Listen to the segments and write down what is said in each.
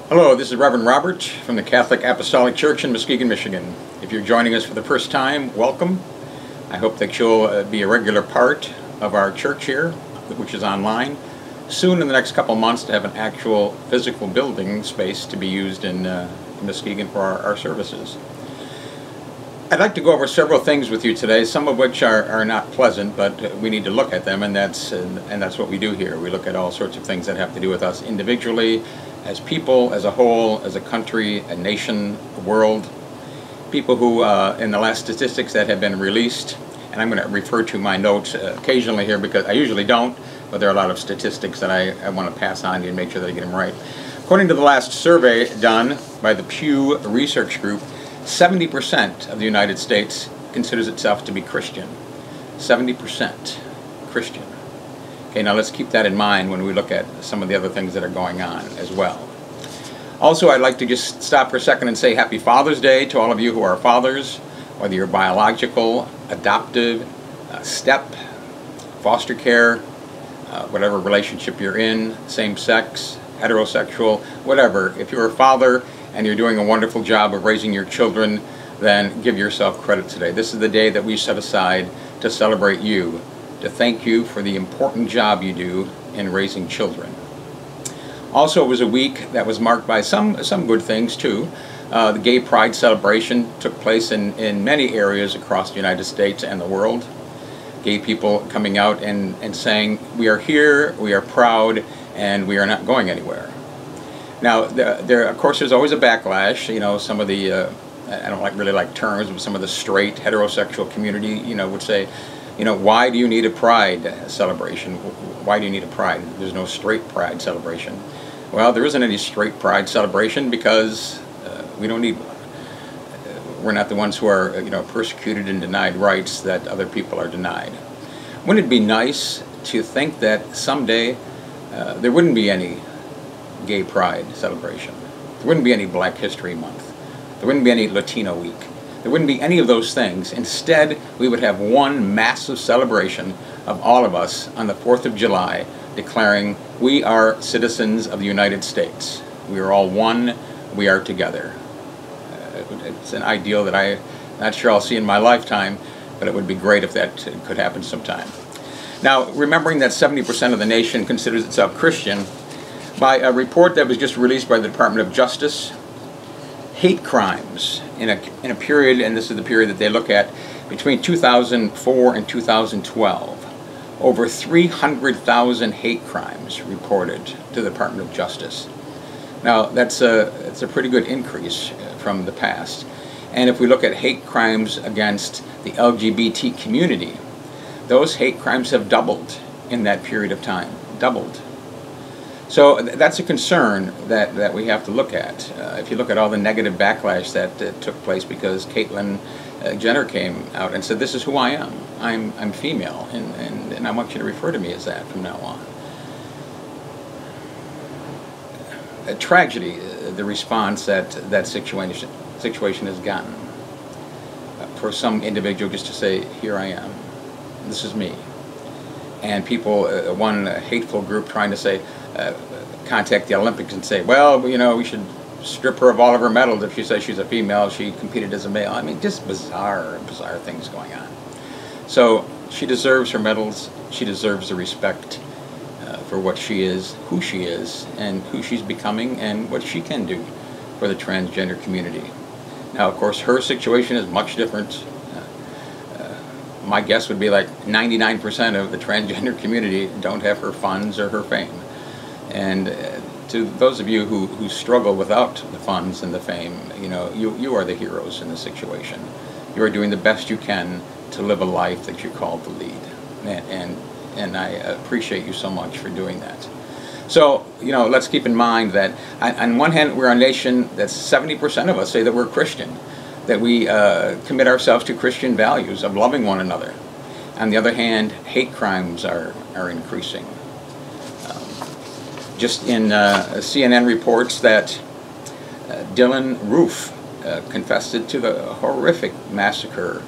Hello, this is Reverend Robert from the Catholic Apostolic Church in Muskegon, Michigan. If you're joining us for the first time, welcome. I hope that you'll be a regular part of our church here, which is online, soon in the next couple months to have an actual physical building space to be used in Muskegon for our services. I'd like to go over several things with you today, some of which are not pleasant, but we need to look at them, and that's what we do here. We look at all sorts of things that have to do with us individually, as people, as a whole, as a country, a nation, a world. People who, in the last statistics that have been released, and I'm going to refer to my notes occasionally here because I usually don't, but there are a lot of statistics that I want to pass on to you and make sure that I get them right. According to the last survey done by the Pew Research Group, 70% of the United States considers itself to be Christian. 70% Christian. Okay, now let's keep that in mind when we look at some of the other things that are going on as well. Also, I'd like to just stop for a second and say Happy Father's Day to all of you who are fathers, whether you're biological, adoptive, step, foster care, whatever relationship you're in, same-sex, heterosexual, whatever. If you're a father and you're doing a wonderful job of raising your children, then give yourself credit today. This is the day that we set aside to celebrate you, to thank you for the important job you do in raising children. Also, it was a week that was marked by some good things too. The Gay Pride celebration took place in many areas across the United States and the world. Gay people coming out and saying, we are here, we are proud, and we are not going anywhere. Now, of course, there's always a backlash. You know, some of the, I don't really like terms, but some of the straight heterosexual community, would say, why do you need a pride celebration? Why do you need a pride? There's no straight pride celebration. Well, there isn't any straight pride celebration because we don't need one. We're not the ones who are, persecuted and denied rights that other people are denied. Wouldn't it be nice to think that someday there wouldn't be any Gay Pride celebration? There wouldn't be any Black History Month. There wouldn't be any Latino Week. There wouldn't be any of those things. Instead, we would have one massive celebration of all of us on the 4th of July, declaring we are citizens of the United States. We are all one. We are together. It's an ideal that I'm not sure I'll see in my lifetime, but it would be great if that could happen sometime. Now, remembering that 70% of the nation considers itself Christian, by a report that was just released by the Department of Justice, hate crimes in a period, and this is the period that they look at, between 2004 and 2012, over 300,000 hate crimes reported to the Department of Justice. Now, it's a pretty good increase from the past. And if we look at hate crimes against the LGBT community, those hate crimes have doubled in that period of time. Doubled. So that's a concern that we have to look at. If you look at all the negative backlash that took place because Caitlyn Jenner came out and said, this is who I am. I'm female, and I want you to refer to me as that from now on. A tragedy, the response that situation has gotten. For some individual just to say, here I am, this is me. And people, one hateful group trying to say, contact the Olympics and say, well, we should strip her of all of her medals if she says she's a female, she competed as a male. I mean, just bizarre things going on. So she deserves her medals, she deserves the respect for what she is, who she is, and who she's becoming, and what she can do for the transgender community. Now, of course, her situation is much different. My guess would be like 99% of the transgender community don't have her funds or her fame. And to those of you who struggle without the funds and the fame, you are the heroes in this situation. You are doing the best you can to live a life that you're called to lead. And I appreciate you so much for doing that. So, let's keep in mind that on one hand, we're a nation that's 70% of us say that we're Christian, that we commit ourselves to Christian values of loving one another. On the other hand, hate crimes are increasing. Just in CNN reports that Dylan Roof confessed to the horrific massacre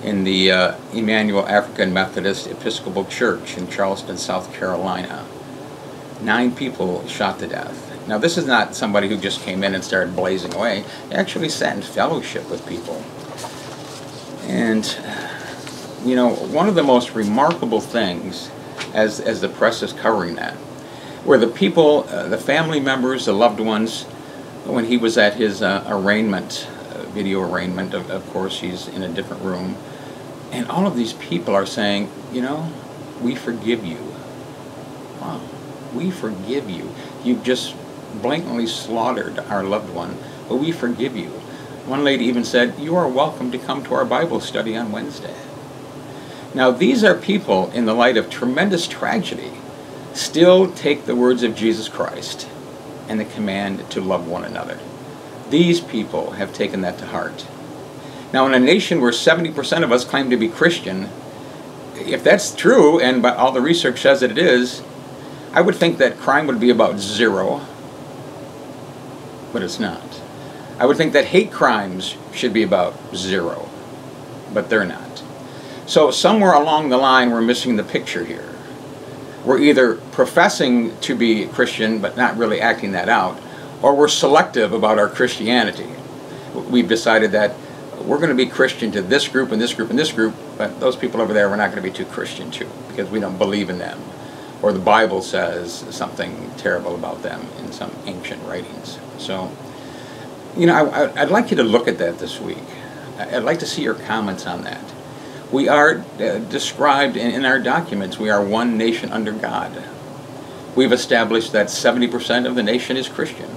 in the Emmanuel African Methodist Episcopal Church in Charleston, South Carolina. 9 people shot to death. Now, this is not somebody who just came in and started blazing away. He actually sat in fellowship with people. And, you know, one of the most remarkable things, as the press is covering that, were the people, the family members, the loved ones, when he was at his arraignment, video arraignment, of course he's in a different room, and all of these people are saying, you know, we forgive you. Wow, we forgive you. You've just blatantly slaughtered our loved one, but we forgive you. One lady even said, you are welcome to come to our Bible study on Wednesday. Now, these are people, in the light of tremendous tragedy, still take the words of Jesus Christ and the command to love one another. These people have taken that to heart. Now, in a nation where 70% of us claim to be Christian, if that's true, and by all the research says that it is, I would think that crime would be about 0, but it's not. I would think that hate crimes should be about 0, but they're not. So somewhere along the line, we're missing the picture here. We're either professing to be Christian but not really acting that out, or we're selective about our Christianity. We've decided that we're going to be Christian to this group and this group and this group, but those people over there we're not going to be too Christian to because we don't believe in them, or the Bible says something terrible about them in some ancient writings. So, you know, I'd like you to look at that this week. I'd like to see your comments on that. We are described in our documents, we are one nation under God. We've established that 70% of the nation is Christian,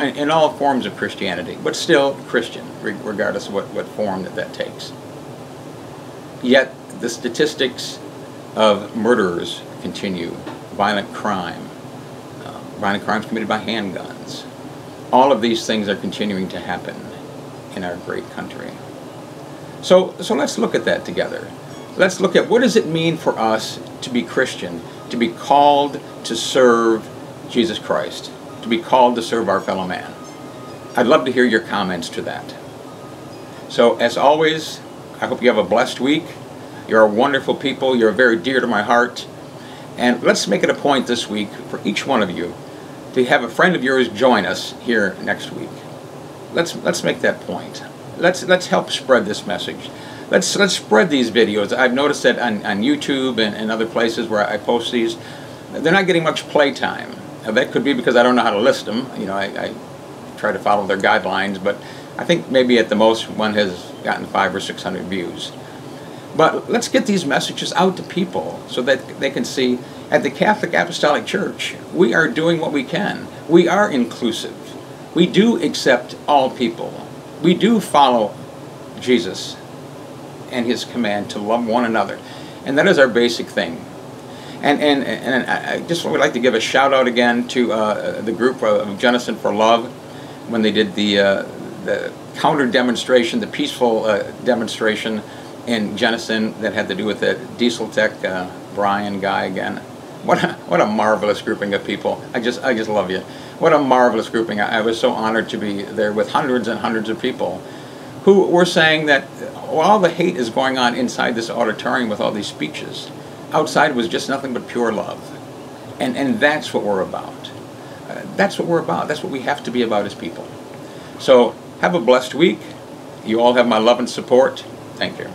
in all forms of Christianity, but still Christian, regardless of what form that takes. Yet the statistics of murderers continue, violent crimes committed by handguns. All of these things are continuing to happen in our great country. So let's look at that together. Let's look at what does it mean for us to be Christian, to be called to serve Jesus Christ, to be called to serve our fellow man. I'd love to hear your comments to that. So as always, I hope you have a blessed week. You're a wonderful people. You're very dear to my heart. And let's make it a point this week for each one of you to have a friend of yours join us here next week. Let's make that point. Let's help spread this message. Let's spread these videos. I've noticed that on YouTube and other places where I post these, they're not getting much play time. Now, that could be because I don't know how to list them. You know, I try to follow their guidelines, but I think maybe at the most one has gotten 500 or 600 views. But let's get these messages out to people so that they can see at the Catholic Apostolic Church, we are doing what we can. We are inclusive. We do accept all people. We do follow Jesus and his command to love one another. And that is our basic thing. And I just would like to give a shout out again to the group of Jenison for Love when they did the counter demonstration, the peaceful demonstration in Jenison that had to do with the Diesel Tech, Brian guy again. What a marvelous grouping of people. I just love you. What a marvelous grouping. I was so honored to be there with hundreds and hundreds of people who were saying that while the hate is going on inside this auditorium with all these speeches, outside was just nothing but pure love. And that's what we're about. That's what we're about. That's what we have to be about as people. So have a blessed week. You all have my love and support. Thank you.